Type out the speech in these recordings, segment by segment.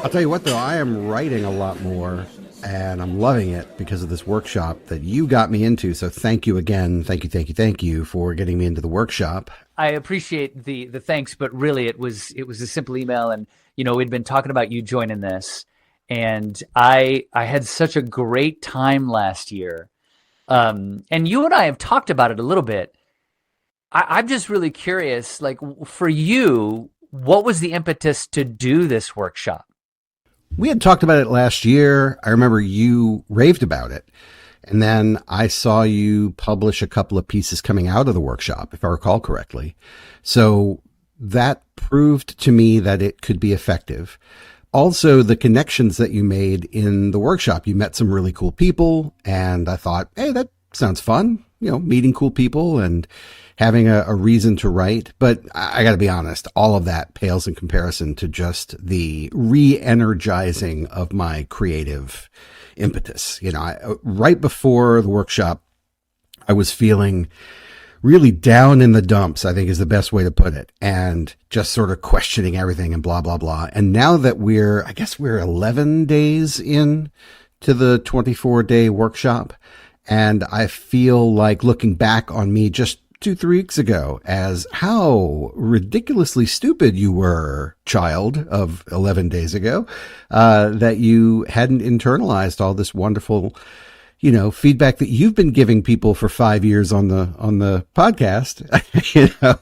I'll tell you what, though, I am writing a lot more and I'm loving it because of this workshop that you got me into. So thank you again. Thank you for getting me into the workshop. I appreciate the thanks, but really it was a simple email, and we'd been talking about you joining this, and I had such a great time last year, and you and I have talked about it a little bit. I'm just really curious, like for you, what was the impetus to do this workshop? We had talked about it last year. I remember you raved about it. And then I saw you publish a couple of pieces coming out of the workshop, if I recall correctly. So that proved to me that it could be effective. Also, the connections that you made in the workshop, you met some really cool people. And I thought, hey, that sounds fun, meeting cool people and having a reason to write. But I got to be honest, all of that pales in comparison to just the re-energizing of my creative impetus. Right before the workshop, I was feeling really down in the dumps, I think is the best way to put it, and just sort of questioning everything and blah, blah, blah. And now that I guess we're 11 days in to the 24-day workshop, and I feel like looking back on me just 2, 3 weeks ago as how ridiculously stupid you were, child of 11 days ago, that you hadn't internalized all this wonderful, feedback that you've been giving people for 5 years on the podcast.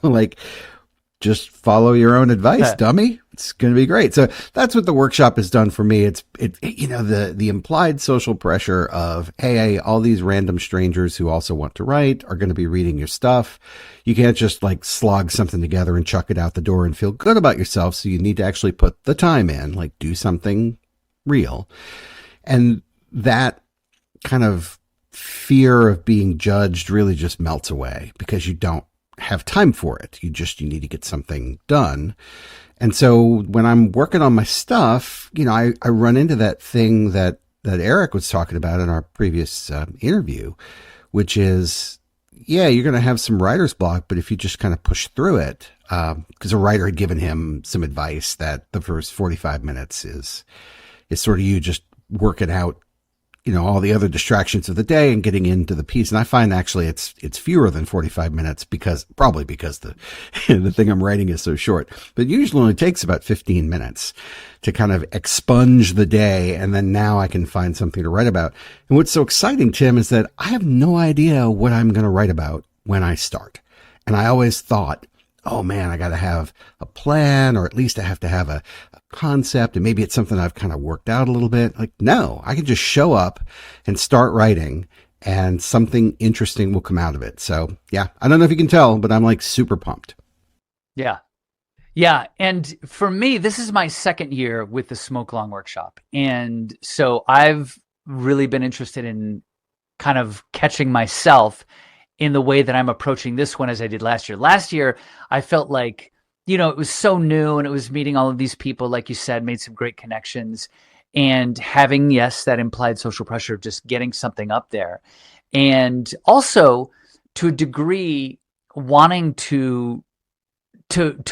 Like, just follow your own advice, dummy. It's going to be great. So that's what the workshop has done for me. The implied social pressure of, hey, all these random strangers who also want to write are going to be reading your stuff. You can't just like slog something together and chuck it out the door and feel good about yourself. So you need to actually put the time in, like do something real. And that kind of fear of being judged really just melts away because you don't have time for it. You need to get something done. And so when I'm working on my stuff, I run into that thing that Eric was talking about in our previous interview, which is, yeah, you're going to have some writer's block, but if you just kind of push through it, because a writer had given him some advice that the first 45 minutes is sort of you just working out, all the other distractions of the day and getting into the piece. And I find actually it's fewer than 45 minutes probably because the, the thing I'm writing is so short, but it usually only takes about 15 minutes to kind of expunge the day. And then now I can find something to write about. And what's so exciting, Tim, is that I have no idea what I'm going to write about when I start. And I always thought, oh man, I got to have a plan, or at least I have to have a concept, and maybe it's something I've kind of worked out a little bit. Like, no, I can just show up and start writing and something interesting will come out of it. So yeah, I don't know if you can tell, but I'm like super pumped. Yeah. Yeah. And for me, this is my second year with the SmokeLong workshop. And so I've really been interested in kind of catching myself in the way that I'm approaching this one as I did last year. Last year, I felt like, it was so new and it was meeting all of these people, like you said, made some great connections and having, yes, that implied social pressure of just getting something up there. And also to a degree, wanting to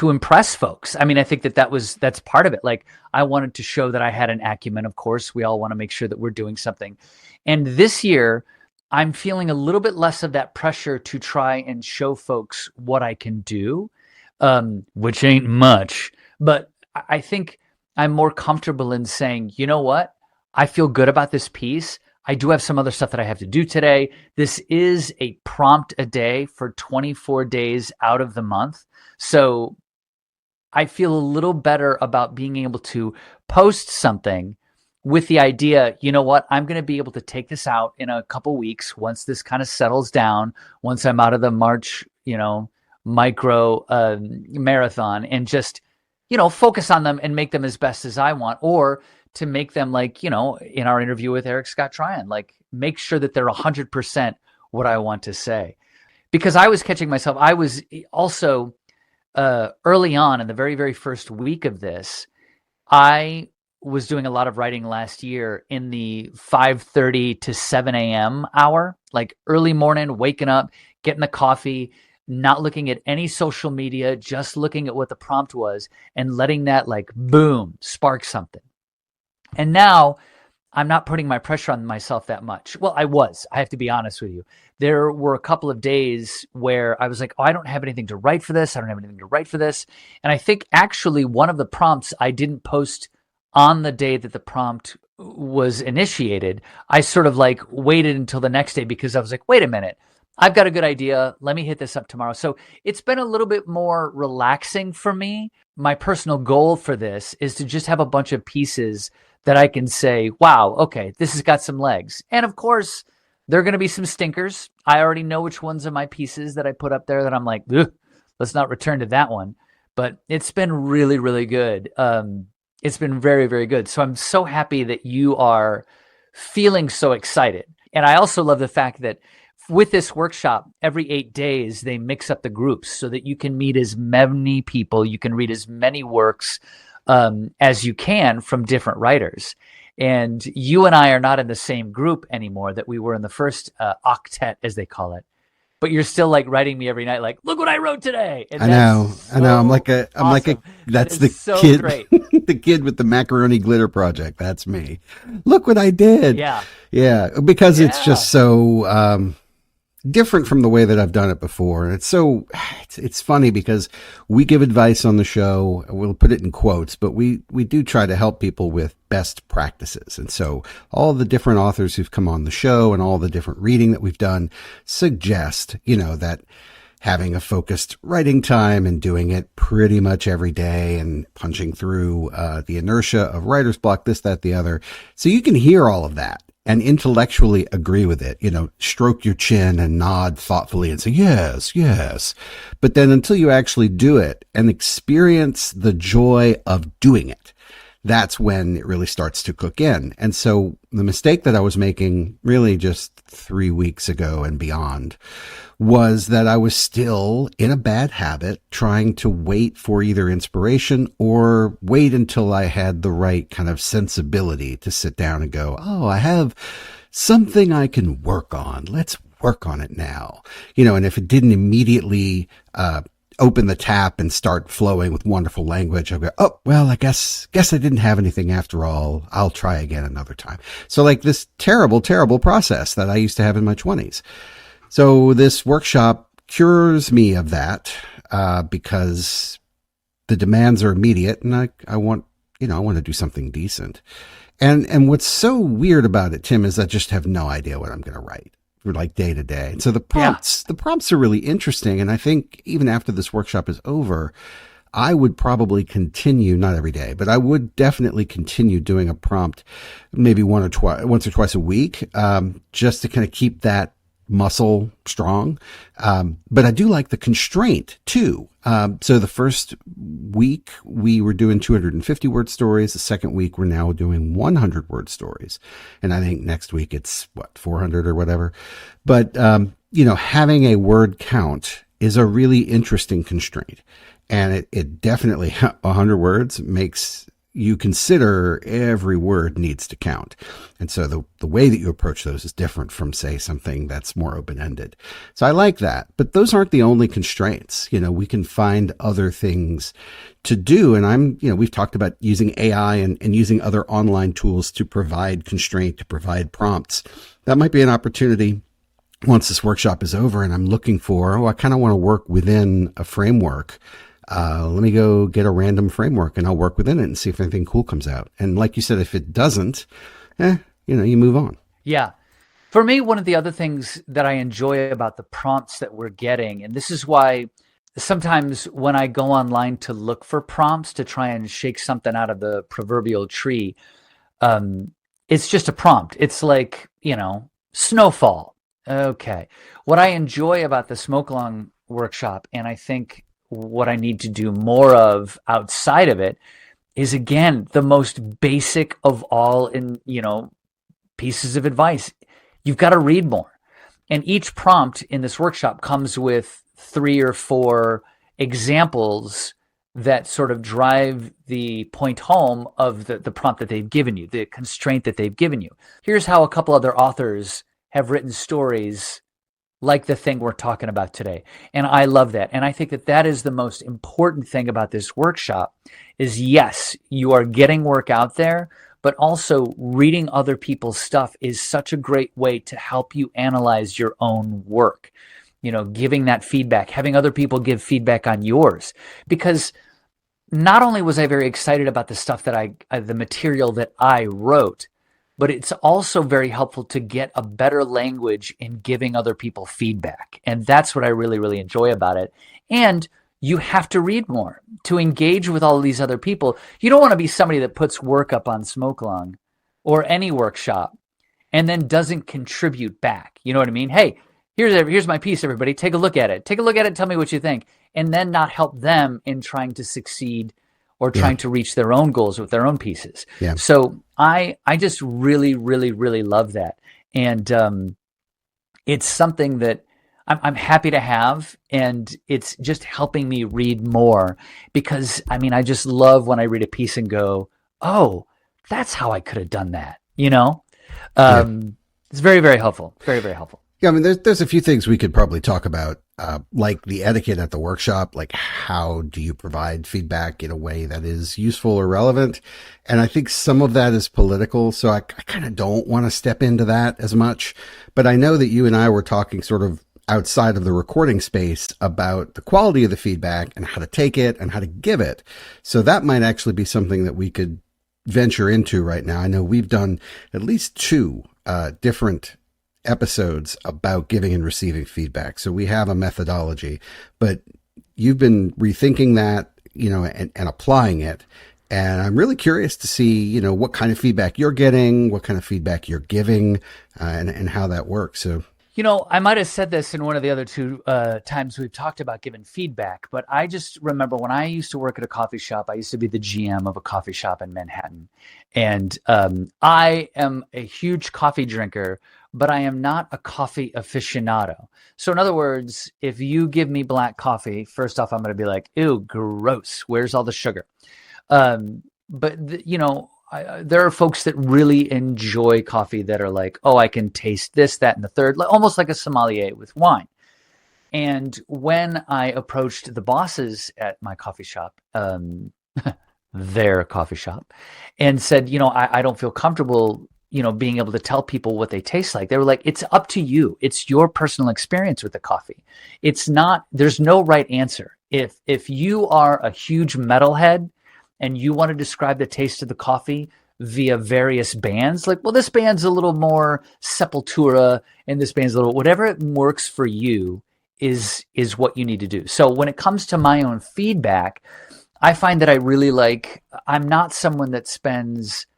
impress folks. I mean, I think that's part of it. Like I wanted to show that I had an acumen. Of course, we all want to make sure that we're doing something. And this year, I'm feeling a little bit less of that pressure to try and show folks what I can do, which ain't much. But I think I'm more comfortable in saying, you know what? I feel good about this piece. I do have some other stuff that I have to do today. This is a prompt a day for 24 days out of the month. So I feel a little better about being able to post something with the idea, you know what, I'm going to be able to take this out in a couple weeks once this kind of settles down, once I'm out of the March, micro marathon, and just, focus on them and make them as best as I want, or to make them like, in our interview with Eric Scott Tryon, like make sure that they're 100% what I want to say. Because I was catching myself, I was also early on in the very, very first week of this, I was doing a lot of writing last year in the 5:30 to 7 a.m. hour, like early morning, waking up, getting the coffee, not looking at any social media, just looking at what the prompt was and letting that like boom, spark something. And now I'm not putting my pressure on myself that much. Well, I have to be honest with you. There were a couple of days where I was like, oh, I don't have anything to write for this. I don't have anything to write for this. And I think actually one of the prompts I didn't post on the day that the prompt was initiated. I sort of like waited until the next day because I was like, wait a minute, I've got a good idea. Let me hit this up tomorrow. So it's been a little bit more relaxing for me. My personal goal for this is to just have a bunch of pieces that I can say, wow, okay, this has got some legs. And of course, there are going to be some stinkers. I already know which ones are my pieces that I put up there that I'm like, let's not return to that one. But it's been really, really good. It's been very, very good. So I'm so happy that you are feeling so excited. And I also love the fact that with this workshop, every 8 days, they mix up the groups so that you can meet as many people, you can read as many works as you can from different writers. And you and I are not in the same group anymore that we were in the first octet, as they call it. But you're still like writing me every night, like, look what I wrote today. And I know. I'm like a, that's the so kid, great. the kid with the macaroni glitter project. That's me. Look what I did. Yeah. Yeah. Because it's just so, different from the way that I've done it before. And it's funny because we give advice on the show. We'll put it in quotes, but we do try to help people with best practices. And so all the different authors who've come on the show and all the different reading that we've done suggest, that having a focused writing time and doing it pretty much every day and punching through the inertia of writer's block, this, that, the other. So you can hear all of that and intellectually agree with it, stroke your chin and nod thoughtfully and say, yes, yes. But then until you actually do it and experience the joy of doing it, that's when it really starts to cook in. And so the mistake that I was making really just 3 weeks ago and beyond was that I was still in a bad habit trying to wait for either inspiration or wait until I had the right kind of sensibility to sit down and go, oh, I have something I can work on. Let's work on it now. And if it didn't immediately, open the tap and start flowing with wonderful language, I'll go, oh, well, I guess I didn't have anything after all. I'll try again another time. So like this terrible, terrible process that I used to have in my 20s. So this workshop cures me of that, because the demands are immediate and I want to do something decent. And what's so weird about it, Tim, is I just have no idea what I'm going to write. Like day to day. And so the prompts are really interesting. And I think even after this workshop is over, I would probably continue, not every day, but I would definitely continue doing a prompt maybe once or twice a week, just to kind of keep that muscle strong. But I do like the constraint too. So the first week we were doing 250 word stories. The second week we're now doing 100 word stories. And I think next week it's 400 or whatever. But, having a word count is a really interesting constraint. And it definitely 100 words makes you consider every word needs to count. And so the way that you approach those is different from, say, something that's more open-ended. So I like that. But those aren't the only constraints. We can find other things to do. And we've talked about using AI and using other online tools to provide constraint, to provide prompts. That might be an opportunity once this workshop is over and I'm looking for, I kind of want to work within a framework. Let me go get a random framework and I'll work within it and see if anything cool comes out. And like you said, if it doesn't, you move on. Yeah. For me, one of the other things that I enjoy about the prompts that we're getting, and this is why sometimes when I go online to look for prompts to try and shake something out of the proverbial tree, it's just a prompt. It's like, snowfall. Okay. What I enjoy about the SmokeLong workshop, and I think what I need to do more of outside of it, is again the most basic of all pieces of advice. You've got to read more. And each prompt in this workshop comes with 3 or 4 examples that sort of drive the point home of the prompt that they've given you, the constraint that they've given you. Here's how a couple other authors have written stories like the thing we're talking about today. And I love that. And I think that that is the most important thing about this workshop is, yes, you are getting work out there, but also reading other people's stuff is such a great way to help you analyze your own work. Giving that feedback, having other people give feedback on yours. Because not only was I very excited about the stuff that the material that I wrote, but it's also very helpful to get a better language in giving other people feedback. And that's what I really, really enjoy about it. And you have to read more to engage with all of these other people. You don't want to be somebody that puts work up on SmokeLong or any workshop and then doesn't contribute back. You know what I mean? Hey, here's my piece, everybody. Take a look at it. Take a look at it. Tell me what you think. And then not help them in trying to succeed or trying to reach their own goals with their own pieces. Yeah. So I just really, really, really love that. And it's something that I'm happy to have, and it's just helping me read more because, I just love when I read a piece and go, oh, that's how I could have done that, It's very, very helpful. Very, very helpful. Yeah, there's a few things we could probably talk about, like the etiquette at the workshop, like how do you provide feedback in a way that is useful or relevant? And I think some of that is political, so I kind of don't want to step into that as much. But I know that you and I were talking sort of outside of the recording space about the quality of the feedback and how to take it and how to give it. So that might actually be something that we could venture into right now. I know we've done at least two different episodes about giving and receiving feedback. So we have a methodology, but you've been rethinking that, and applying it. And I'm really curious to see, what kind of feedback you're getting, what kind of feedback you're giving, and how that works. So, I might have said this in one of the other two times we've talked about giving feedback, but I just remember when I used to work at a coffee shop, I used to be the GM of a coffee shop in Manhattan. And I am a huge coffee drinker, but I am not a coffee aficionado. So in other words, if you give me black coffee, first off, I'm going to be like, ew, gross. Where's all the sugar? There are folks that really enjoy coffee that are like, oh, I can taste this, that, and the third, almost like a sommelier with wine. And when I approached the bosses at my coffee shop, their coffee shop, and said, I don't feel comfortable being able to tell people what they taste like. They were like, it's up to you. It's your personal experience with the coffee. There's no right answer. If you are a huge metalhead and you want to describe the taste of the coffee via various bands, like, well, this band's a little more Sepultura and this band's a little, whatever works for you is what you need to do. So when it comes to my own feedback, I find that I'm not someone that spends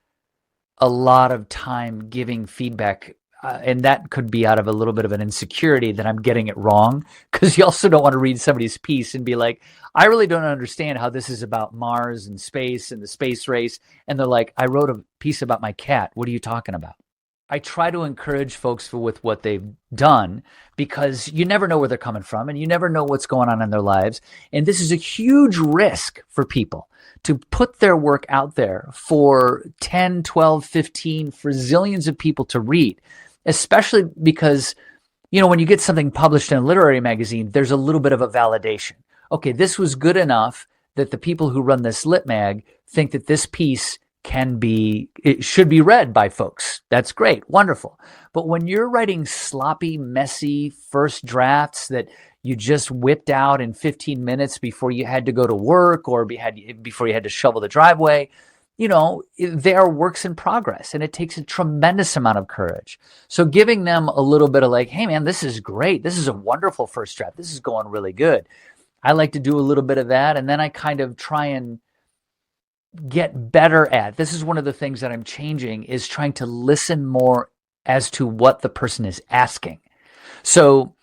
a lot of time giving feedback, and that could be out of a little bit of an insecurity that I'm getting it wrong, because you also don't want to read somebody's piece and be like, I really don't understand how this is about Mars and space and the space race. And they're like, I wrote a piece about my cat. What are you talking about? I try to encourage folks with what they've done, because you never know where they're coming from and you never know what's going on in their lives. And this is a huge risk for people to put their work out there for 10, 12, 15, for zillions of people to read, especially because, when you get something published in a literary magazine, there's a little bit of a validation. Okay, this was good enough that the people who run this lit mag think that this piece it should be read by folks. That's great. Wonderful. But when you're writing sloppy, messy first drafts that you just whipped out in 15 minutes before you had to go to work or before you had to shovel the driveway, they are works in progress, and it takes a tremendous amount of courage. So giving them a little bit of like, hey man, this is great. This is a wonderful first draft. This is going really good. I like to do a little bit of that. And then I kind of try and get better at, this is one of the things that I'm changing, is trying to listen more as to what the person is asking. So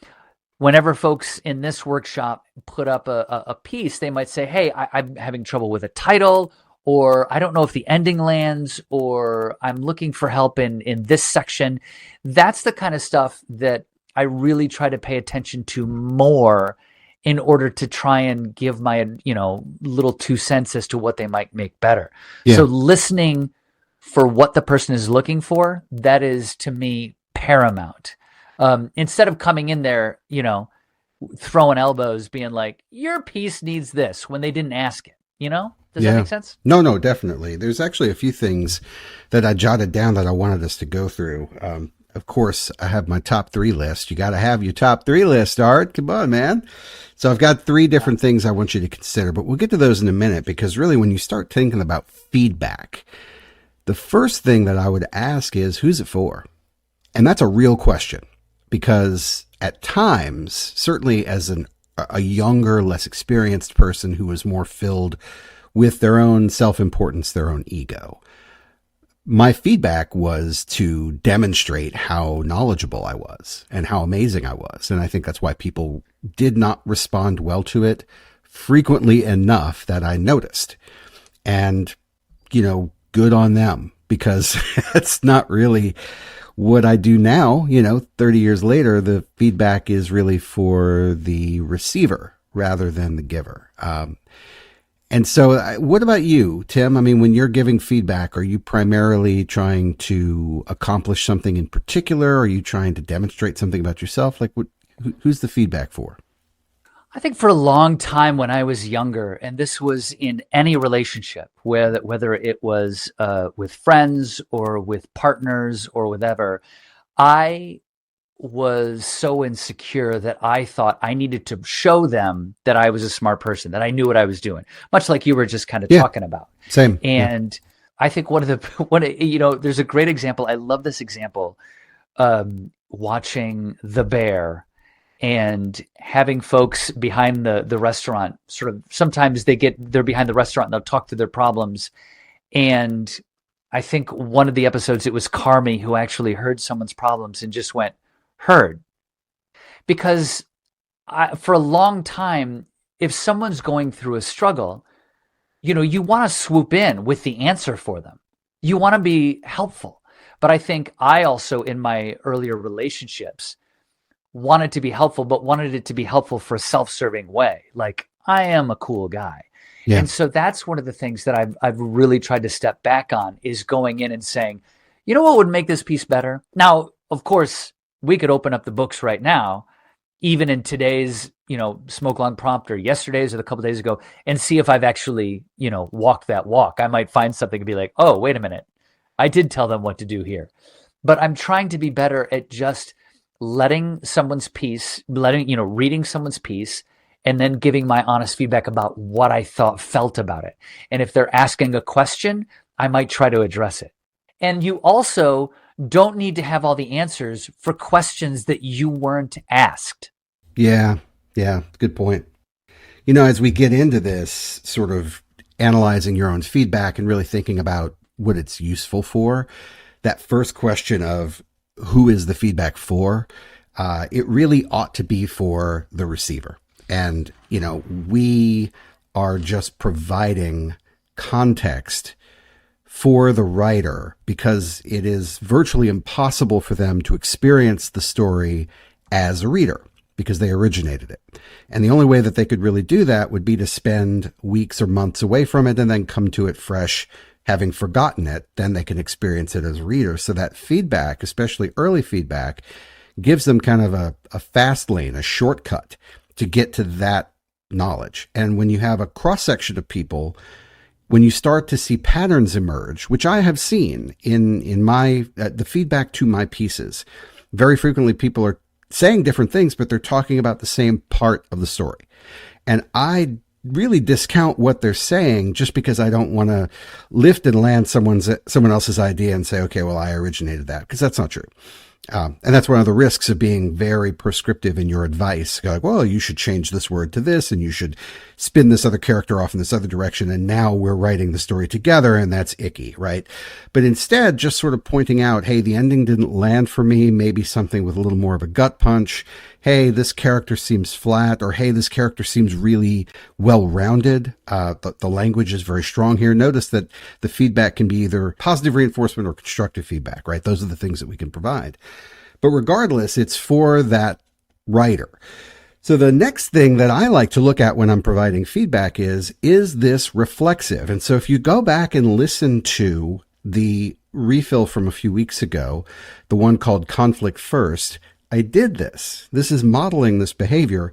whenever folks in this workshop put up a piece, they might say, hey, I'm having trouble with a title, or I don't know if the ending lands, or I'm looking for help in this section. That's the kind of stuff that I really try to pay attention to more in order to try and give my, little 2 cents as to what they might make better. Yeah. So listening for what the person is looking for, that is to me paramount. Instead of coming in there, throwing elbows, being like, your piece needs this when they didn't ask it, Does that Yeah. make sense? No, no, definitely. There's actually a few things that I jotted down that I wanted us to go through. Of course, I have my top three list. You got to have your top three list, Art. Come on, man. So I've got three different things I want you to consider, but we'll get to those in a minute because really when you start thinking about feedback, the first thing that I would ask is who's it for? And that's a real question because at times, certainly as a younger, less experienced person who is more filled with their own self-importance, their own ego, my feedback was to demonstrate how knowledgeable I was and how amazing I was. And I think that's why people did not respond well to it frequently enough that I noticed. And, good on them because it's not really what I do now. 30 years later, the feedback is really for the receiver rather than the giver. And so what about you, Tim? I mean, when you're giving feedback, are you primarily trying to accomplish something in particular? Are you trying to demonstrate something about yourself? Like, who's the feedback for? I think for a long time when I was younger, and this was in any relationship, whether it was with friends or with partners or whatever, I was so insecure that I thought I needed to show them that I was a smart person, that I knew what I was doing, much like you were just kind of talking about. Same. And I think there's a great example. I love this example, watching The Bear and having folks behind the restaurant sort of, sometimes they're behind the restaurant and they'll talk through their problems. And I think one of the episodes, it was Carmi who actually heard someone's problems and just went, heard. Because for a long time, if someone's going through a struggle, you want to swoop in with the answer for them. You want to be helpful. But I think I also, in my earlier relationships, wanted to be helpful, but wanted it to be helpful for a self-serving way. Like, I am a cool guy. Yeah. And so that's one of the things that I've really tried to step back on, is going in and saying, what would make this piece better? Now, of course, we could open up the books right now, even in today's, SmokeLong prompt or yesterday's or a couple of days ago, and see if I've actually, walked that walk. I might find something and be like, oh, wait a minute. I did tell them what to do here. But I'm trying to be better at just reading someone's piece, and then giving my honest feedback about what I felt about it. And if they're asking a question, I might try to address it. And you also don't need to have all the answers for questions that you weren't asked. Yeah. Good point. As we get into this sort of analyzing your own feedback and really thinking about what it's useful for, that first question of who is the feedback for, it really ought to be for the receiver. And, we are just providing context for the writer because it is virtually impossible for them to experience the story as a reader because they originated it. And the only way that they could really do that would be to spend weeks or months away from it and then come to it fresh, having forgotten it. Then they can experience it as a reader. So that feedback, especially early feedback, gives them kind of a fast lane, a shortcut to get to that knowledge. And when you have a cross-section of people, when you start to see patterns emerge, which I have seen in my the feedback to my pieces, very frequently people are saying different things, but they're talking about the same part of the story. And I really discount what they're saying just because I don't want to lift and land someone else's idea and say, okay, well, I originated that, because that's not true. And that's one of the risks of being very prescriptive in your advice. Like, well, you should change this word to this, and you should spin this other character off in this other direction. And now we're writing the story together, and that's icky, right? But instead, just sort of pointing out, hey, the ending didn't land for me. Maybe something with a little more of a gut punch. Hey, this character seems flat, or hey, this character seems really well-rounded. The language is very strong here. Notice that the feedback can be either positive reinforcement or constructive feedback, right? Those are the things that we can provide. But regardless, it's for that writer. So the next thing that I like to look at when I'm providing feedback is this reflexive? And so if you go back and listen to the refill from a few weeks ago, the one called Conflict First, I did this, this is modeling this behavior.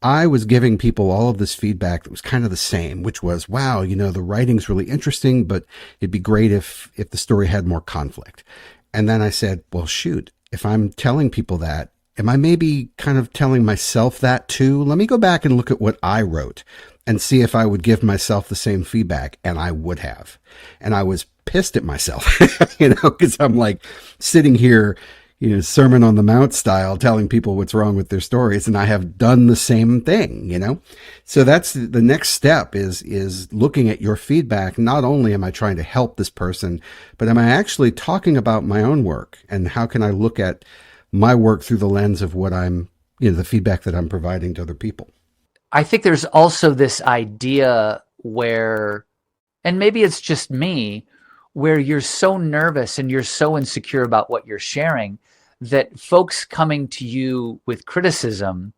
I was giving people all of this feedback that was kind of the same, which was, wow, the writing's really interesting, but it'd be great if the story had more conflict. And then I said, well, shoot, if I'm telling people that, am I maybe kind of telling myself that too? Let me go back and look at what I wrote and see if I would give myself the same feedback. And I would have. And I was pissed at myself, because I'm like sitting here, Sermon on the Mount style, telling people what's wrong with their stories. And I have done the same thing, So that's the next step is looking at your feedback. Not only am I trying to help this person, but am I actually talking about my own work, and how can I look at my work through the lens of what I'm, the feedback that I'm providing to other people. I think there's also this idea where, and maybe it's just me, where you're so nervous and you're so insecure about what you're sharing that folks coming to you with criticism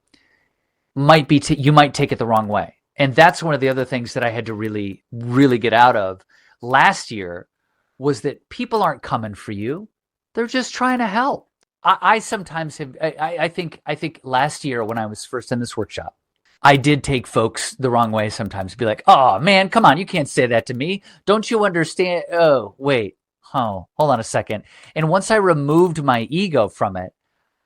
might be, you might take it the wrong way. And that's one of the other things that I had to really, really get out of last year, was that people aren't coming for you. They're just trying to help. I sometimes have, I think last year when I was first in this workshop, I did take folks the wrong way sometimes. Be like, oh man, come on, you can't say that to me. Don't you understand? Oh, wait. Oh, hold on a second. And once I removed my ego from it,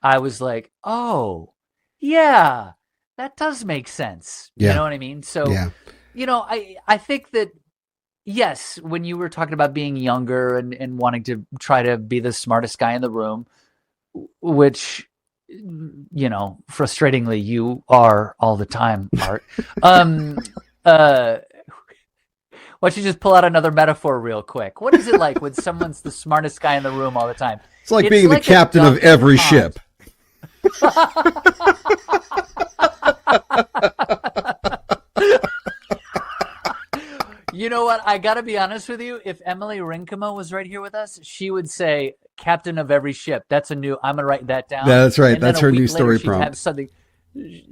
I was like, oh, yeah, that does make sense. Yeah. You know what I mean? So, yeah. I think that, yes, when you were talking about being younger and wanting to try to be the smartest guy in the room, which, frustratingly you are all the time, Art. Why don't you just pull out another metaphor real quick? What is it like when someone's the smartest guy in the room all the time? It's like being the captain of every ship. You know what? I got to be honest with you. If Emily Rinkema was right here with us, she would say captain of every ship. That's I'm going to write that down. Yeah, that's right. That's her new story prompt.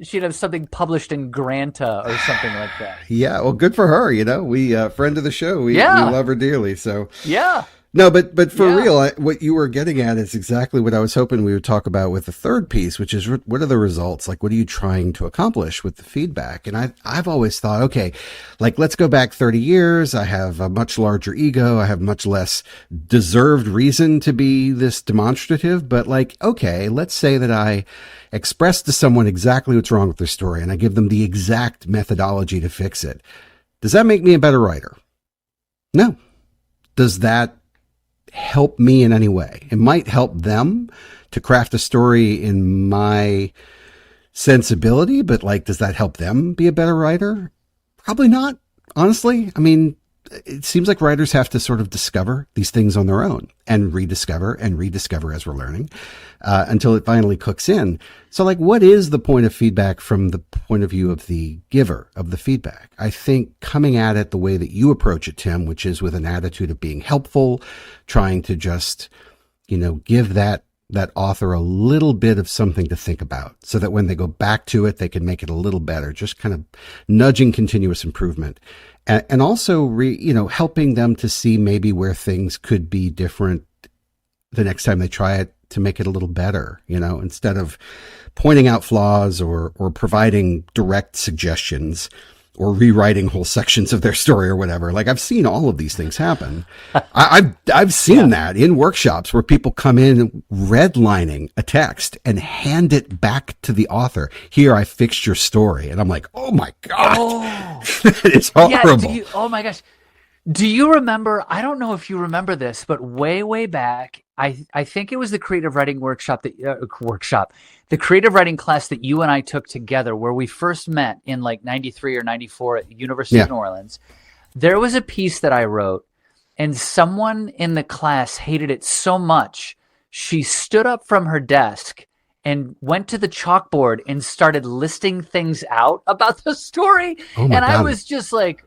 She'd have something published in Granta or something like that. Yeah. Well, good for her. We, friend of the show. We love her dearly. So yeah. No, but for real, what you were getting at is exactly what I was hoping we would talk about with the third piece, which is what are the results? Like, what are you trying to accomplish with the feedback? And I've always thought, okay, like, let's go back 30 years. I have a much larger ego. I have much less deserved reason to be this demonstrative. But like, okay, let's say that I express to someone exactly what's wrong with their story and I give them the exact methodology to fix it. Does that make me a better writer? No. Does that help me in any way? It might help them to craft a story in my sensibility, but like, does that help them be a better writer? Probably not, honestly. I mean, it seems like writers have to sort of discover these things on their own and rediscover as we're learning, until it finally cooks in. So like, what is the point of feedback from the point of view of the giver of the feedback? I think coming at it the way that you approach it, Tim, which is with an attitude of being helpful, trying to just, give that author a little bit of something to think about so that when they go back to it, they can make it a little better, just kind of nudging continuous improvement. And also, helping them to see maybe where things could be different the next time they try it to make it a little better, instead of pointing out flaws or providing direct suggestions or rewriting whole sections of their story or whatever. Like, I've seen all of these things happen. I've seen that in workshops where people come in redlining a text and hand it back to the author. Here, I fixed your story. And I'm like, oh my God, it's horrible. Yeah, oh my gosh. Do you remember, I don't know if you remember this, but way back, I think it was the creative writing the creative writing class that you and I took together where we first met in like 93 or 94 at the University of New Orleans. There was a piece that I wrote and someone in the class hated it so much. She stood up from her desk and went to the chalkboard and started listing things out about the story. Oh my God. I was just like,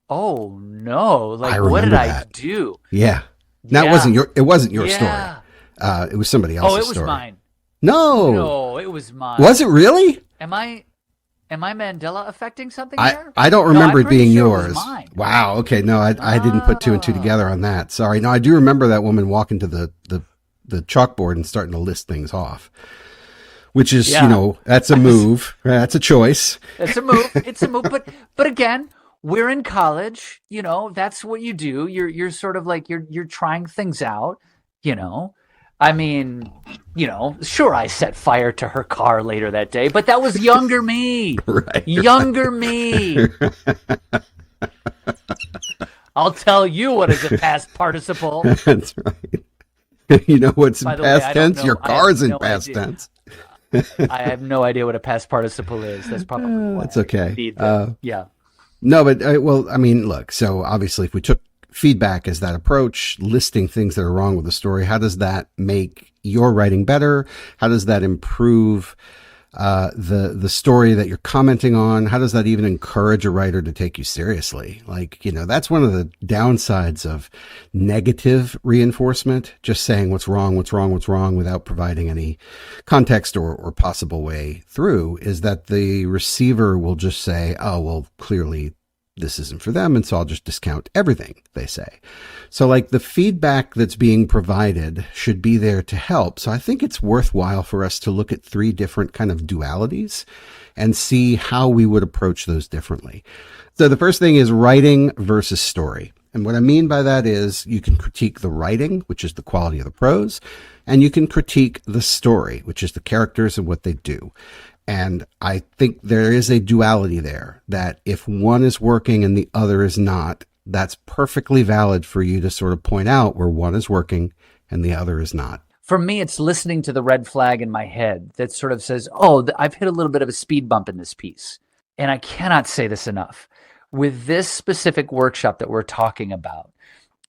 oh no, like what did I do? Yeah. Now it wasn't your story. It was somebody else's story. Oh, it was mine. No, it was mine. Was it really? Am I Mandela affecting something here? I don't remember it being yours. It was mine. Wow. Okay. No, I didn't put two and two together on that. Sorry. No, I do remember that woman walking to the chalkboard and starting to list things off. which is, Yeah. that's a move. That's a choice. It's a move. It's a move. But again, we're in college. That's what you do. You're sort of like you're trying things out. You know, I mean, sure, I set fire to her car later that day, but that was younger me. Right. Younger me. I'll tell you what is a past participle. That's right. You know what's in By the way, past tense? Your car's in past tense. I have no idea what a past participle is. That's probably why that's okay. I need that. Yeah. No, but well, I mean, look, so obviously if we took feedback as that approach, listing things that are wrong with the story, how does that make your writing better? How does that improve the story that you're commenting on? How does that even encourage a writer to take you seriously? Like, that's one of the downsides of negative reinforcement, just saying what's wrong without providing any context or possible way through, is that the receiver will just say, oh, well, clearly this isn't for them, and so I'll just discount everything they say. So like the feedback that's being provided should be there to help. So I think it's worthwhile for us to look at 3 different kind of dualities and see how we would approach those differently. So the first thing is writing versus story. And what I mean by that is you can critique the writing, which is the quality of the prose, and you can critique the story, which is the characters and what they do. And I think there is a duality there, that if one is working and the other is not, that's perfectly valid for you to sort of point out where one is working and the other is not. For me, it's listening to the red flag in my head that sort of says, oh, I've hit a little bit of a speed bump in this piece. And I cannot say this enough. With this specific workshop that we're talking about,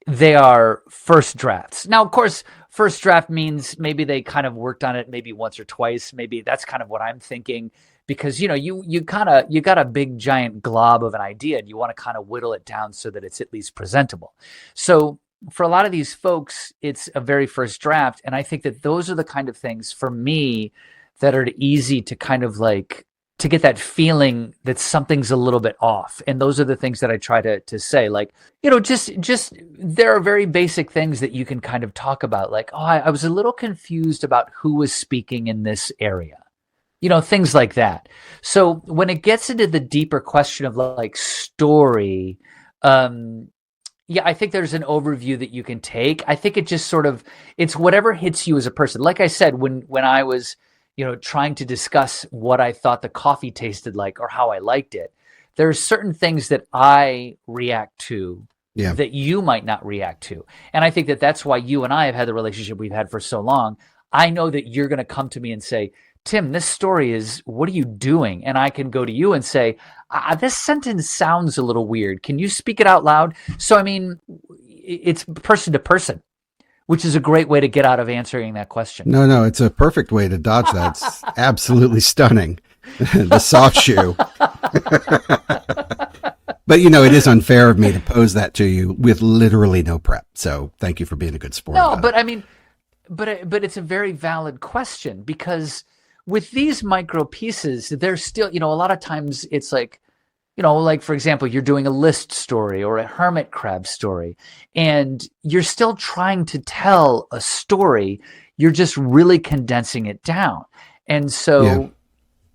they are first drafts. Now, of course, first draft means maybe they kind of worked on it maybe once or twice. Maybe that's kind of what I'm thinking, because you got a big giant glob of an idea and you want to kind of whittle it down so that it's at least presentable. So for a lot of these folks, it's a very first draft, and I think that those are the kind of things for me that are easy to kind of like to get that feeling that something's a little bit off. And those are the things that I try to say, like, just there are very basic things that you can kind of talk about. Like, oh, I was a little confused about who was speaking in this area, things like that. So when it gets into the deeper question of like story, yeah, I think there's an overview that you can take. I think it just sort of, it's whatever hits you as a person. Like I said, when I was, trying to discuss what I thought the coffee tasted like or how I liked it, there's certain things that I react to that you might not react to. And I think that that's why you and I have had the relationship we've had for so long. I know that you're going to come to me and say, Tim, this story is, what are you doing? And I can go to you and say, this sentence sounds a little weird. Can you speak it out loud? So, I mean, it's person to person, which is a great way to get out of answering that question. No, it's a perfect way to dodge that. It's absolutely stunning. The soft shoe. But, it is unfair of me to pose that to you with literally no prep. So thank you for being a good sport. No, but I mean, but it's a very valid question, because with these micro pieces, there's still, a lot of times it's like, like, for example, you're doing a list story or a hermit crab story, and you're still trying to tell a story. You're just really condensing it down. And so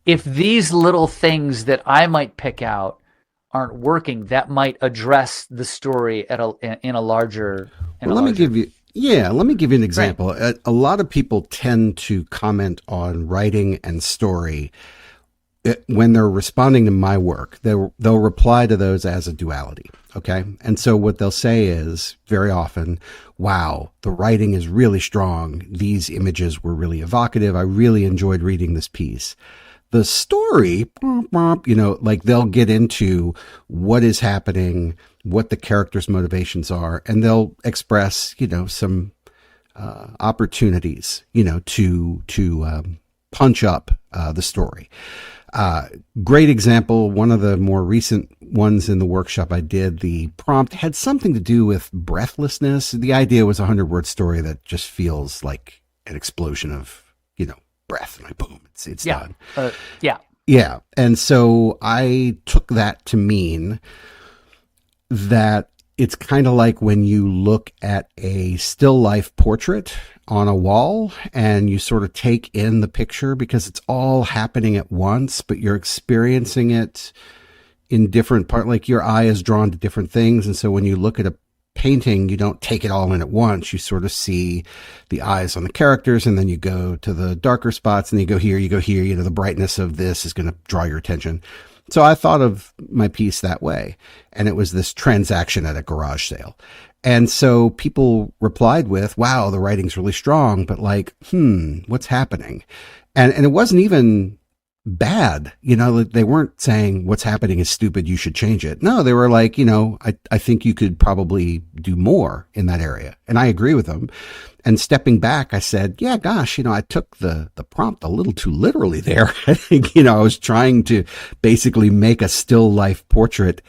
if these little things that I might pick out aren't working, that might address the story in a larger. Let me give you an example. Right. A lot of people tend to comment on writing and story when they're responding to my work. They'll reply to those as a duality. Okay. And so what they'll say is very often, wow, the writing is really strong. These images were really evocative. I really enjoyed reading this piece. The story, like they'll get into what is happening, what the characters' motivations are, and they'll express, some opportunities, to punch up the story. Great example. One of the more recent ones in the workshop I did, the prompt had something to do with breathlessness. The idea was a 100-word story that just feels like an explosion of, breath, and like, boom, it's done. Yeah. And so I took that to mean that it's kind of like when you look at a still life portrait on a wall and you sort of take in the picture because it's all happening at once, but you're experiencing it in different part, like your eye is drawn to different things. And so when you look at a painting, you don't take it all in at once. You sort of see the eyes on the characters, and then you go to the darker spots, and you go here, you know, the brightness of this is going to draw your attention. So I thought of my piece that way. And it was this transaction at a garage sale. And so people replied with, wow, the writing's really strong, but like, what's happening? And it wasn't even bad. You know, they weren't saying what's happening is stupid, you should change it. No, they were like, you know, I think you could probably do more in that area. And I agree with them. And stepping back, I said, yeah, gosh, you know, I took the prompt a little too literally there. I think, you know, I was trying to basically make a still life portrait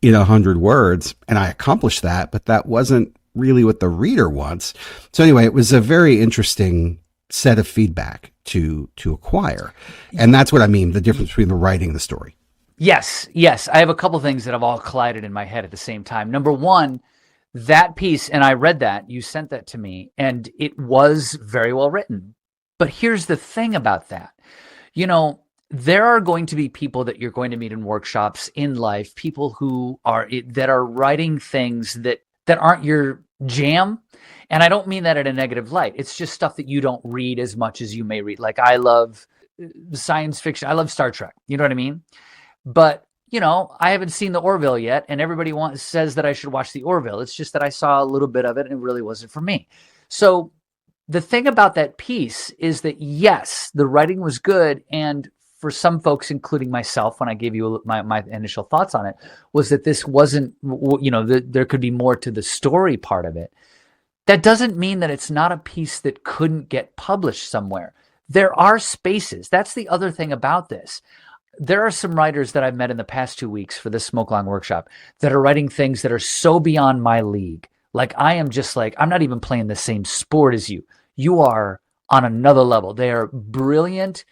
in 100 words, and I accomplished that, but that wasn't really what the reader wants. So anyway, it was a very interesting set of feedback to acquire. And that's what I mean, the difference between the writing and the story. Yes. I have a couple things that have all collided in my head at the same time. Number one, that piece, and I read that, you sent that to me, and it was very well written. But here's the thing about that. You know, there are going to be people that you're going to meet in workshops in life, people who are writing things that aren't your jam. And I don't mean that in a negative light. It's just stuff that you don't read as much as you may read. Like, I love science fiction. I love Star Trek. You know what I mean? But, you know, I haven't seen the Orville yet, and everybody says that I should watch the Orville. It's just that I saw a little bit of it, and it really wasn't for me. So the thing about that piece is that, yes, the writing was good, and for some folks, including myself, when I gave you my initial thoughts on it, was that this wasn't, you know, there could be more to the story part of it. That doesn't mean that it's not a piece that couldn't get published somewhere. There are spaces. That's the other thing about this. There are some writers that I've met in the past 2 weeks for this SmokeLong workshop that are writing things that are so beyond my league. Like, I am just like, I'm not even playing the same sport as you. You are on another level. They are brilliant.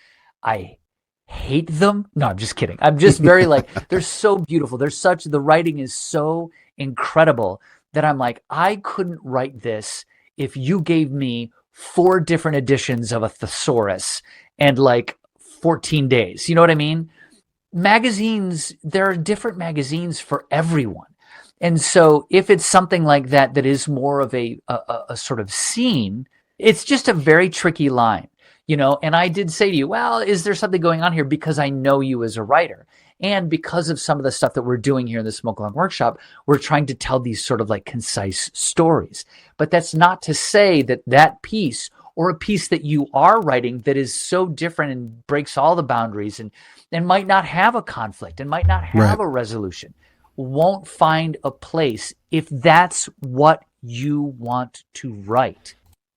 I hate them. No, I'm just kidding. I'm just very like, they're so beautiful. The writing is so incredible that I'm like, I couldn't write this if you gave me 4 different editions of a thesaurus and like 14 days. You know what I mean? Magazines, there are different magazines for everyone. And so if it's something like that is more of a sort of scene, it's just a very tricky line, you know? And I did say to you, well, is there something going on here? Because I know you as a writer. And because of some of the stuff that we're doing here in the SmokeLong workshop, we're trying to tell these sort of like concise stories. But that's not to say that that piece, or a piece that you are writing that is so different and breaks all the boundaries and might not have a conflict and might not have a resolution, won't find a place if that's what you want to write.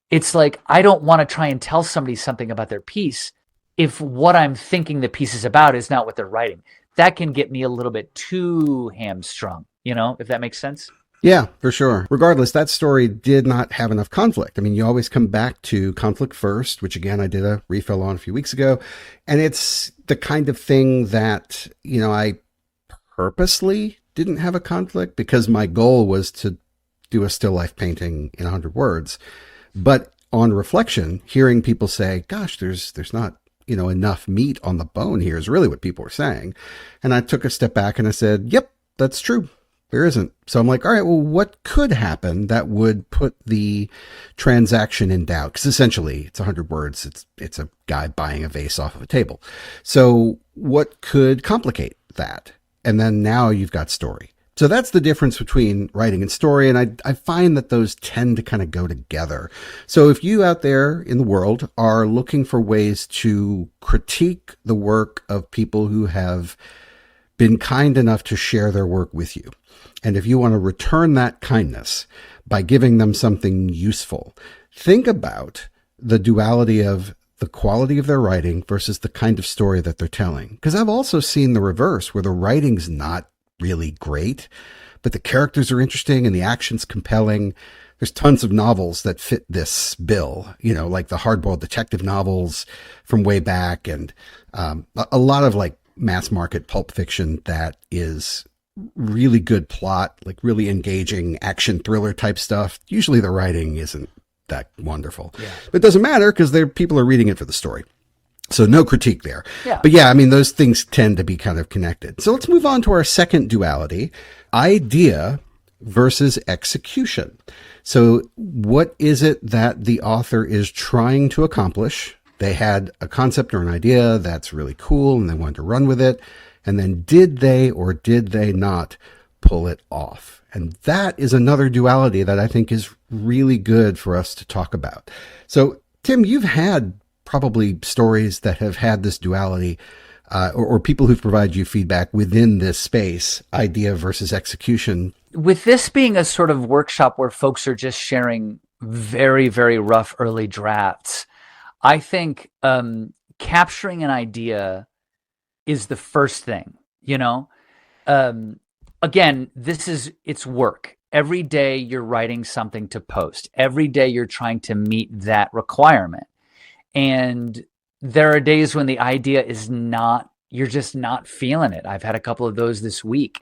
It's like, I don't want to try and tell somebody something about their piece if what I'm thinking the piece is about is not what they're writing. That can get me a little bit too hamstrung, you know, if that makes sense. Yeah, for sure. Regardless, that story did not have enough conflict. I mean, you always come back to conflict first, which again, I did a refill on a few weeks ago. And it's the kind of thing that, you know, I purposely didn't have a conflict because my goal was to do a still life painting in 100 words. But on reflection, hearing people say, gosh, there's not, you know, enough meat on the bone here is really what people were saying. And I took a step back and I said, yep, that's true. There isn't. So I'm like, all right, well, what could happen that would put the transaction in doubt? Because essentially it's 100 words. It's a guy buying a vase off of a table. So what could complicate that? And then now you've got story. So that's the difference between writing and story. And I find that those tend to kind of go together. So if you out there in the world are looking for ways to critique the work of people who have been kind enough to share their work with you, and if you want to return that kindness by giving them something useful, think about the duality of the quality of their writing versus the kind of story that they're telling. Because I've also seen the reverse, where the writing's not really great, but the characters are interesting and the action's compelling. There's tons of novels that fit this bill, you know, like the hardboiled detective novels from way back, and a lot of like mass market pulp fiction that is really good plot, like really engaging action thriller type stuff. Usually the writing isn't that wonderful. Yeah. But it doesn't matter because people are reading it for the story. So no critique there. Yeah. But yeah, I mean, those things tend to be kind of connected. So let's move on to our second duality, idea versus execution. So what is it that the author is trying to accomplish? They had a concept or an idea that's really cool and they wanted to run with it. And then did they or did they not pull it off? And that is another duality that I think is really good for us to talk about. So Tim, you've had probably stories that have had this duality, or people who've provided you feedback within this space, idea versus execution. With this being a sort of workshop where folks are just sharing very, very rough early drafts, I think capturing an idea is the first thing, you know? Again, it's work. Every day you're writing something to post. Every day you're trying to meet that requirement. And there are days when the idea is you're just not feeling it. I've had a couple of those this week.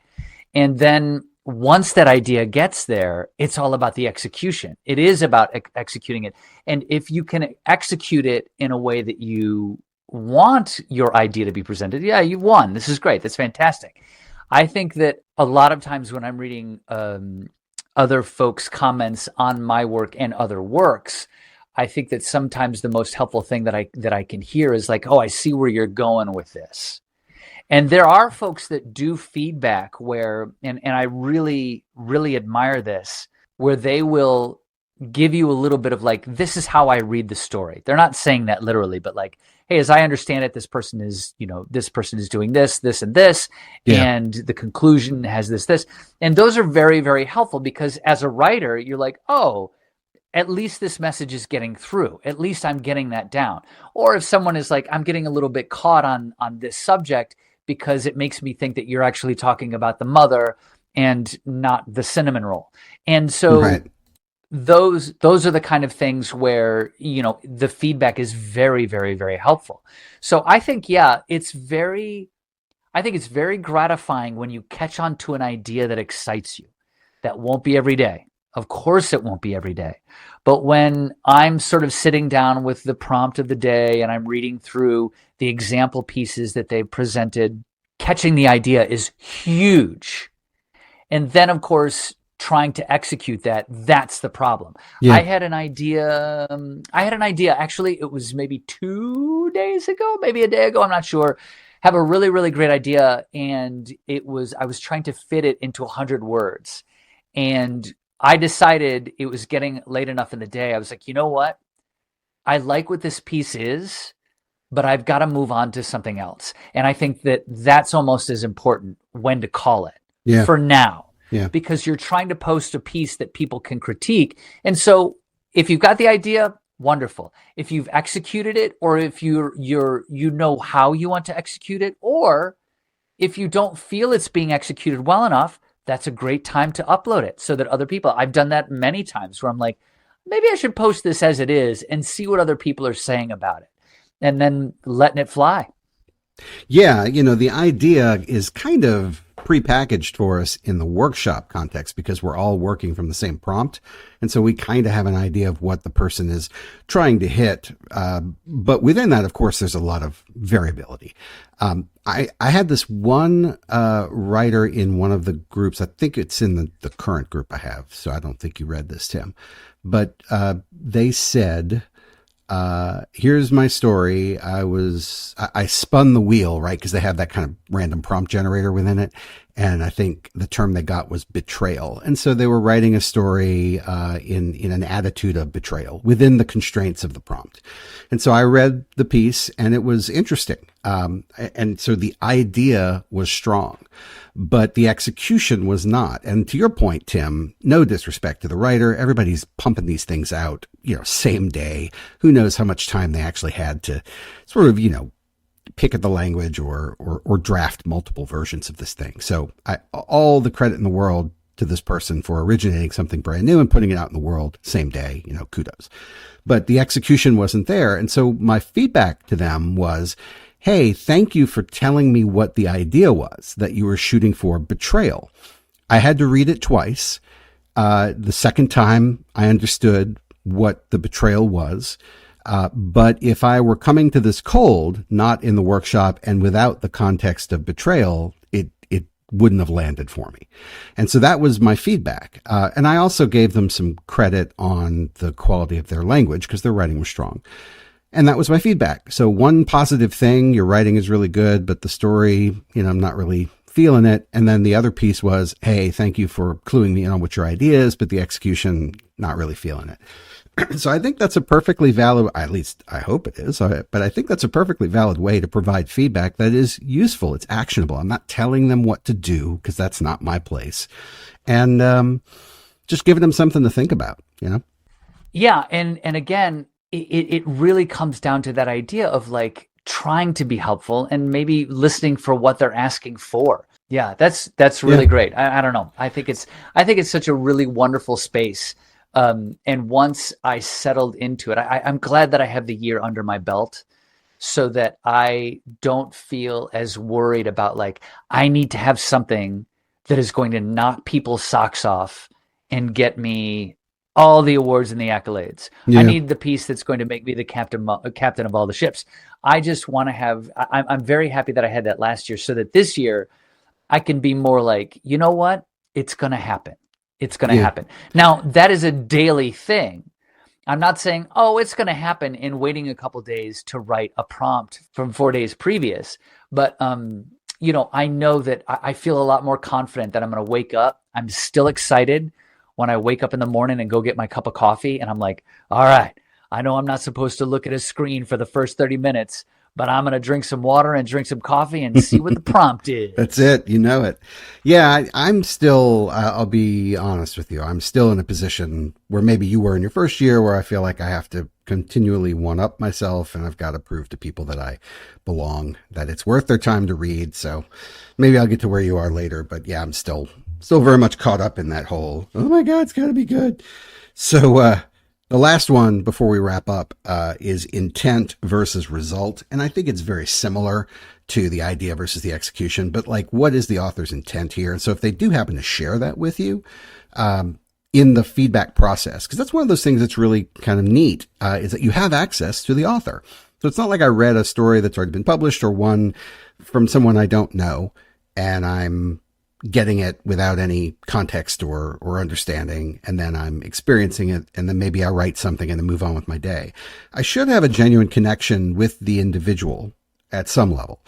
And then once that idea gets there, it's all about the execution. It is about executing it. And if you can execute it in a way that you want your idea to be presented, yeah, you won. This is great. That's fantastic. I think that a lot of times when I'm reading other folks' comments on my work and other works, I think that sometimes the most helpful thing that I can hear is like, oh, I see where you're going with this. And there are folks that do feedback where, and I really, really admire this, where they will give you a little bit of like, this is how I read the story. They're not saying that literally, but like, hey, as I understand it, this person is doing this, this, and this, and the conclusion has this. And those are very, very helpful because as a writer, you're like, oh, at least this message is getting through. At least I'm getting that down. Or if someone is like, I'm getting a little bit caught on this subject because it makes me think that you're actually talking about the mother and not the cinnamon roll. And so those are the kind of things where, the feedback is very, very, very helpful. So I think, it's very gratifying when you catch on to an idea that excites you. That won't be every day. Of course it won't be every day. But when I'm sort of sitting down with the prompt of the day and I'm reading through the example pieces that they've presented, catching the idea is huge. And then, of course, trying to execute that's the problem. I had an idea. Actually, it was maybe 2 days ago, maybe a day ago. I'm not sure. Have a really, really great idea. And I was trying to fit it into 100 words. And I decided it was getting late enough in the day. I was like, you know what? I like what this piece is, but I've got to move on to something else. And I think that that's almost as important when to call it for now, because you're trying to post a piece that people can critique. And so if you've got the idea, wonderful. If you've executed it, or if you know how you want to execute it, or if you don't feel it's being executed well enough, that's a great time to upload it so that other people, I've done that many times where I'm like, maybe I should post this as it is and see what other people are saying about it and then letting it fly. Yeah. The idea is kind of prepackaged for us in the workshop context because we're all working from the same prompt. And so we kind of have an idea of what the person is trying to hit. But within that, of course, there's a lot of variability. I had this one writer in one of the groups. I think it's in the current group I have. So I don't think you read this, Tim. But they said, here's my story. I spun the wheel, right? Because they have that kind of random prompt generator within it. And I think the term they got was betrayal. And so they were writing a story in an attitude of betrayal within the constraints of the prompt. And so I read the piece and it was interesting. And so the idea was strong, but the execution was not. And to your point, Tim, no disrespect to the writer, everybody's pumping these things out, same day. Who knows how much time they actually had to sort of, pick at the language or draft multiple versions of this thing. So all the credit in the world to this person for originating something brand new and putting it out in the world same day, kudos. But the execution wasn't there. And so my feedback to them was, hey, thank you for telling me what the idea was that you were shooting for betrayal. I had to read it twice. The second time I understood what the betrayal was. But if I were coming to this cold, not in the workshop and without the context of betrayal, it wouldn't have landed for me. And so that was my feedback. And I also gave them some credit on the quality of their language because their writing was strong. And that was my feedback. So one positive thing, your writing is really good, but the story, I'm not really feeling it. And then the other piece was, hey, thank you for cluing me in on what your idea is, but the execution, not really feeling it. So I think that's a perfectly valid, at least I hope it is, but I think that's a perfectly valid way to provide feedback that is useful. It's actionable. I'm not telling them what to do because that's not my place. And just giving them something to think about, Yeah. And again, it really comes down to that idea of like trying to be helpful and maybe listening for what they're asking for. Yeah, that's really great. I don't know. I think it's such a really wonderful space. And once I settled into it, I'm glad that I have the year under my belt so that I don't feel as worried about like, I need to have something that is going to knock people's socks off and get me all the awards and the accolades. Yeah. I need the piece that's going to make me the captain of all the ships. I just want to have, I'm very happy that I had that last year so that this year I can be more like, you know what? It's going to happen. It's going to happen. Now, that is a daily thing. I'm not saying, oh, it's going to happen in waiting a couple days to write a prompt from 4 days previous. But, I know that I feel a lot more confident that I'm going to wake up. I'm still excited when I wake up in the morning and go get my cup of coffee. And I'm like, all right, I know I'm not supposed to look at a screen for the first 30 minutes, but I'm going to drink some water and drink some coffee and see what the prompt is. That's it. You know it. Yeah, I'm still, I'll be honest with you. I'm still in a position where maybe you were in your first year where I feel like I have to continually one up myself and I've got to prove to people that I belong, that it's worth their time to read. So maybe I'll get to where you are later, but yeah, I'm still very much caught up in that whole, oh my God, it's got to be good. So, the last one before we wrap up is intent versus result. And I think it's very similar to the idea versus the execution, but like, what is the author's intent here? And so if they do happen to share that with you in the feedback process, because that's one of those things that's really kind of neat, is that you have access to the author. So it's not like I read a story that's already been published or one from someone I don't know, and I'm getting it without any context or understanding, and then I'm experiencing it, and then maybe I write something and then move on with my day. I should have a genuine connection with the individual at some level.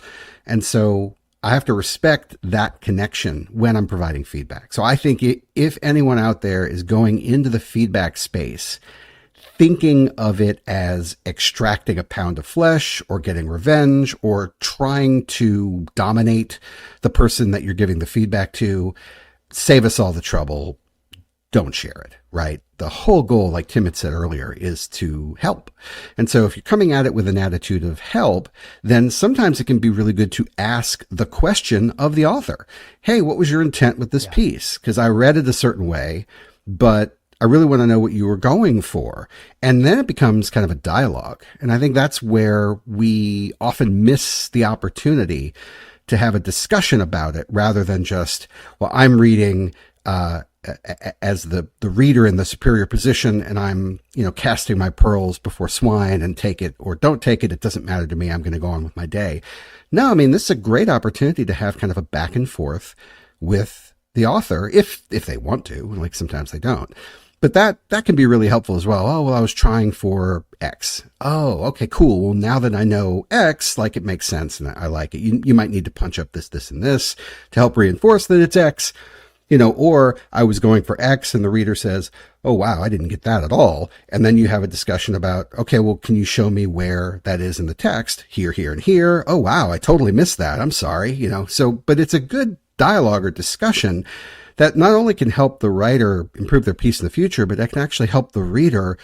And so I have to respect that connection when I'm providing feedback. So I think if anyone out there is going into the feedback space thinking of it as extracting a pound of flesh or getting revenge or trying to dominate the person that you're giving the feedback to, save us all the trouble. Don't share it, right? The whole goal, like Tim had said earlier, is to help. And so if you're coming at it with an attitude of help, then sometimes it can be really good to ask the question of the author. Hey, what was your intent with this piece? Because I read it a certain way, but I really want to know what you were going for. And then it becomes kind of a dialogue. And I think that's where we often miss the opportunity to have a discussion about it rather than just, well, I'm reading as the reader in the superior position and I'm, casting my pearls before swine and take it or don't take it. It doesn't matter to me. I'm going to go on with my day. No, I mean, this is a great opportunity to have kind of a back and forth with the author if they want to, like sometimes they don't. But that can be really helpful as well. Oh, well, I was trying for X. Oh, okay, cool. Well, now that I know X, like it makes sense and I like it. You might need to punch up this, and this to help reinforce that it's X, or I was going for X and the reader says, oh, wow, I didn't get that at all. And then you have a discussion about, okay, well, can you show me where that is in the text? Here, here, and here. Oh, wow, I totally missed that. I'm sorry, so, but it's a good dialogue or discussion that not only can help the writer improve their piece in the future, but it can actually help the reader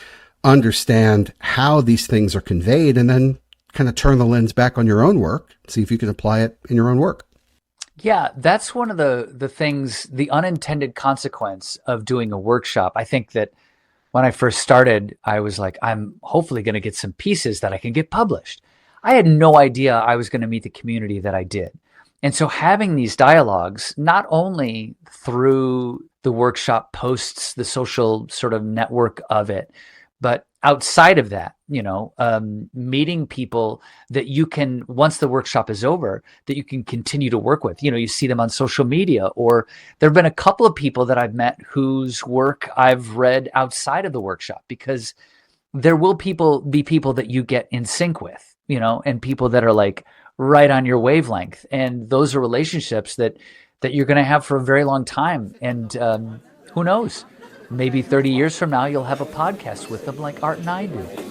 understand how these things are conveyed and then kind of turn the lens back on your own work, see if you can apply it in your own work. Yeah, that's one of the things, the unintended consequence of doing a workshop. I think that when I first started, I was like, I'm hopefully going to get some pieces that I can get published. I had no idea I was going to meet the community that I did. And so having these dialogues, not only through the workshop posts, the social sort of network of it, But outside of that, meeting people that you can, once the workshop is over, that you can continue to work with. You see them on social media, or there have been a couple of people that I've met whose work I've read outside of the workshop, because there will be people that you get in sync with, and people that are like right on your wavelength. And those are relationships that you're going to have for a very long time. And who knows? Maybe 30 years from now, you'll have a podcast with them like Art and I do.